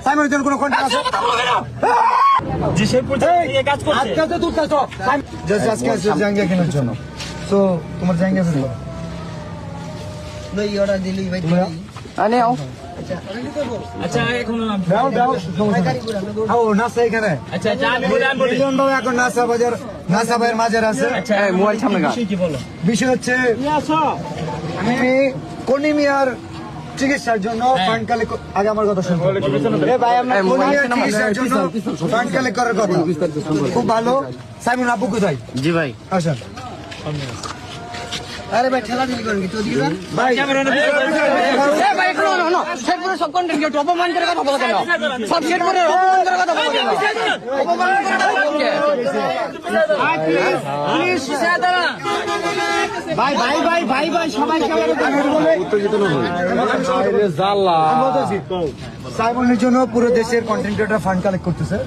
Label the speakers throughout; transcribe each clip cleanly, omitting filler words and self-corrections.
Speaker 1: সাইমনের জন্য কোনো কন্ট্যাক্ট আছে?
Speaker 2: যে সেই পর্যায়ে এই কাজ করছে।
Speaker 1: আজকে তো তুই কাজ জাস্ট আজকে আছে জাঙ্গিয়া কেনার জন্য। তো তোমার জাঙ্গিয়া আছে তো?
Speaker 3: লই অর্ডার দিলি ভাই
Speaker 1: আনে আও।
Speaker 2: আচ্ছা এখন
Speaker 1: দাও দাও আও নাসা এখানে।
Speaker 2: আচ্ছা আচ্ছা আমি বলি
Speaker 1: মিলন বাবু এখন নাসা বাজার নাসা ভাইয়ের মাঝে আছে।
Speaker 2: আচ্ছা মোবাইল সামনে গান কি বলো?
Speaker 1: বিষয় হচ্ছে আমি কনিমিয়ার চিকিৎসার জন্য ফান্ড কালেক্ট আগে আমার কথা শুনুন। ভাই আমরা কনিমিয়ার চিকিৎসার জন্য ফান্ড কালেক্ট করার কথা। খুব ভালো। সাইমন আপু কোথায়?
Speaker 4: জি ভাই
Speaker 1: আসেন।
Speaker 3: আরে ভাই ঠেলা দিলি কোন কি তো দিবেন
Speaker 1: ভাই
Speaker 4: ভাই একটু না সেট করে সব কন্টেন্ট কেউ অপমান করে কথা বলা কেন সব সেট করে অপমান করে কথা বলা কেন অপমান ভাই ভাই ভাই ভাই ভাই সবাই
Speaker 1: উত্তেজিত না হই। সাইমনের জন্য পুরো দেশের কন্টেন্ট ক্রিয়েটর ফান্ড কালেক্ট করতেছে।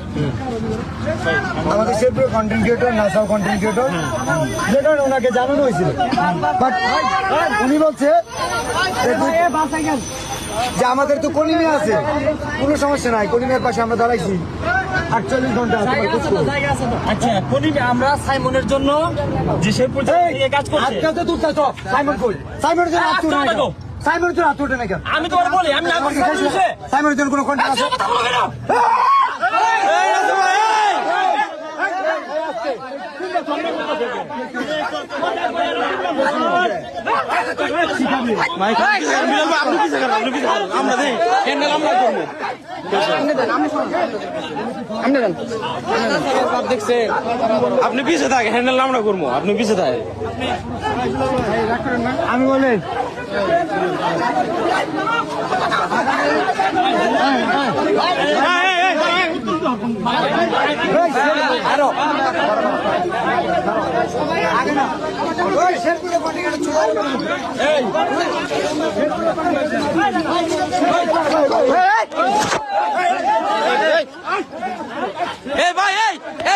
Speaker 1: আমাদের সে পুরো কন্টেন্ট ক্রিয়েটর নাসাও কন্টেন্ট ক্রিয়েটর যেটা ওনাকে জানানো হয়েছিল, বাট উনি বলছে যে আমাদের তো কলিমিয়া আছে, কোনো সমস্যা নাই, কলিমিয়ার পাশে আমরা দাঁড়াইছি 48 ঘন্টা।
Speaker 2: আচ্ছা কনিমি আমরা সাইমনের জন্য যে সেই পর্যায়ে এই কাজ করছে।
Speaker 1: আজকে তো তুই সাইমন কই? সাইমনের জন্য আত্মুর নাই কেন? সাইমনের জন্য আত্মুর নাই কেন?
Speaker 2: আমি তোমার বলি আমি না করছি
Speaker 1: সাইমনের জন্য কোনো কন্ট্যাক্ট আছে?
Speaker 4: আপনি পিছিয়ে থাকে হ্যান্ডেল আমরা করবো আপনি পিছিয়ে থাকে
Speaker 1: আমি বলেন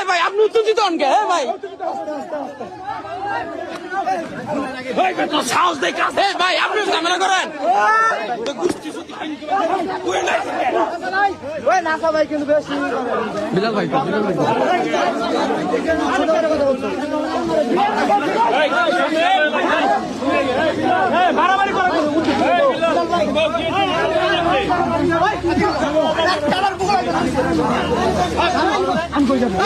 Speaker 4: ভাই আপনি উত্তেজিত হন কে ভাই সাহস দেখা ভাই আপনি ঝামেলা করেন বিলাল ভাই
Speaker 2: মারামারি করো
Speaker 1: আমি কই যাবো?